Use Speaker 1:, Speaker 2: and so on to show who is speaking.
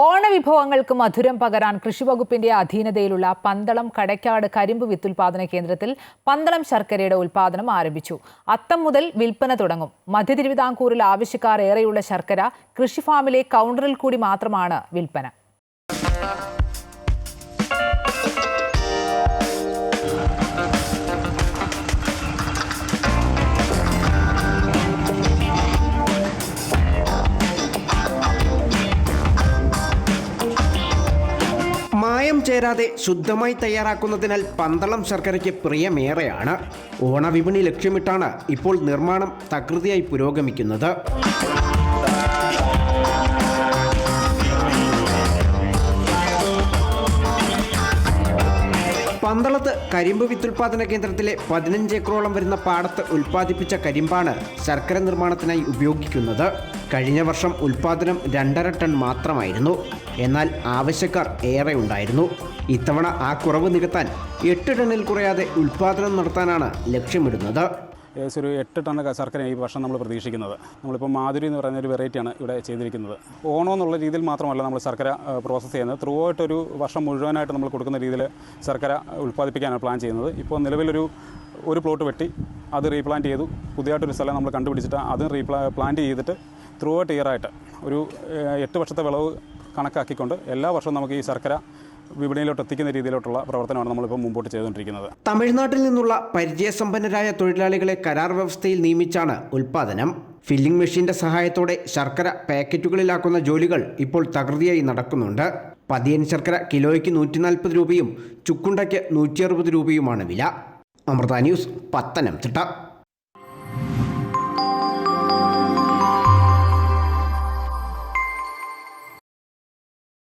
Speaker 1: ഓണവിഭവങ്ങൾക്ക് മധുരം പകരാൻ കൃഷിവകുപ്പിന്റെ അധീനതയിലുള്ള പന്തളം കടയ്ക്കാട് കരിമ്പ് വിത്തുൽപാദന കേന്ദ്രത്തിൽ പന്തളം ശർക്കരയുടെ ഉൽപാദനം ആരംഭിച്ചു. അത്തം മുതൽ വിൽപ്പന തുടങ്ങും. മധ്യ തിരുവിതാംകൂറിൽ ആവശ്യക്കാർ ഏറെയുള്ള ശർക്കര കൃഷിഫാമിലെ കൗണ്ടറിൽ കൂടി മാത്രമാണ് വിൽപ്പന.
Speaker 2: മായം ചേരാതെ ശുദ്ധമായി തയ്യാറാക്കുന്നതിനാൽ പന്തളം ശർക്കരയ്ക്ക് പ്രിയമേറെയാണ്. ഓണവിപണി ലക്ഷ്യമിട്ടാണ് ഇപ്പോൾ നിർമ്മാണം തകൃതിയായി പുരോഗമിക്കുന്നത്. പന്തളത്ത് കരിമ്പ് വിത്തുൽപാദന കേന്ദ്രത്തിലെ 15 ഏക്കറോളം വരുന്ന പാടത്ത് ഉൽപ്പാദിപ്പിച്ച കരിമ്പാണ് ശർക്കര നിർമ്മാണത്തിനായി ഉപയോഗിക്കുന്നത്. കഴിഞ്ഞ വർഷം ഉൽപ്പാദനം 2.5 ടൺ മാത്രമായിരുന്നു. എന്നാൽ ആവശ്യക്കാർ ഏറെ ഉണ്ടായിരുന്നു. ഇത്തവണ ആ കുറവ് നികത്താൻ 8 ടണ്ണിൽ കുറയാതെ ഉൽപ്പാദനം നടത്താനാണ് ലക്ഷ്യമിടുന്നത്.
Speaker 3: ഏകദേശം ഒരു 8 ടൺ ശർക്കര ഈ വർഷം നമ്മൾ പ്രതീക്ഷിക്കുന്നത്. നമ്മളിപ്പോൾ മാധുരി എന്ന് പറയുന്ന ഒരു വെറൈറ്റിയാണ് ഇവിടെ ചെയ്തിരിക്കുന്നത്. ഓണം എന്നുള്ള രീതിയിൽ മാത്രമല്ല നമ്മൾ ശർക്കര പ്രോസസ്സ് ചെയ്യുന്നത്. ത്രൂ ആയിട്ട് ഒരു വർഷം മുഴുവനായിട്ട് നമ്മൾ കൊടുക്കുന്ന രീതിയിൽ ശർക്കര ഉൽപ്പാദിപ്പിക്കാനാണ് പ്ലാൻ ചെയ്യുന്നത്. ഇപ്പോൾ നിലവിലൊരു പ്ലോട്ട് വെട്ടി അത് റീപ്ലാന്റ് ചെയ്തു. പുതിയതായിട്ടൊരു സ്ഥലം നമ്മൾ കണ്ടുപിടിച്ചിട്ട് അത് പ്ലാന്റ് ചെയ്തിട്ട് ത്രൂ ഔട്ട് ഇയറായിട്ട് ഒരു 8 വർഷത്തെ വിളവ് കണക്കാക്കിക്കൊണ്ട് എല്ലാ വർഷവും നമുക്ക് ഈ ശർക്കര വിപണിയിലോട്ട് എത്തിക്കുന്ന രീതിയിലോട്ടുള്ള പ്രവർത്തനമാണ് നമ്മളിപ്പോൾ മുമ്പോട്ട് ചെയ്തുകൊണ്ടിരിക്കുന്നത്.
Speaker 2: തമിഴ്നാട്ടിൽ നിന്നുള്ള പരിചയസമ്പന്നരായ തൊഴിലാളികളെ കരാർ വ്യവസ്ഥയിൽ നിയമിച്ചാണ് ഉൽപ്പാദനം. ഫില്ലിംഗ് മെഷീന്റെ സഹായത്തോടെ ശർക്കര പാക്കറ്റുകളിലാക്കുന്ന ജോലികൾ ഇപ്പോൾ തകൃതിയായി നടക്കുന്നുണ്ട്. പതിയൻ ശർക്കര കിലോയ്ക്ക് 140 രൂപയും ചുക്കുണ്ടയ്ക്ക് 160 രൂപയുമാണ് വില. അമൃത ന്യൂസ്, പത്തനംതിട്ട.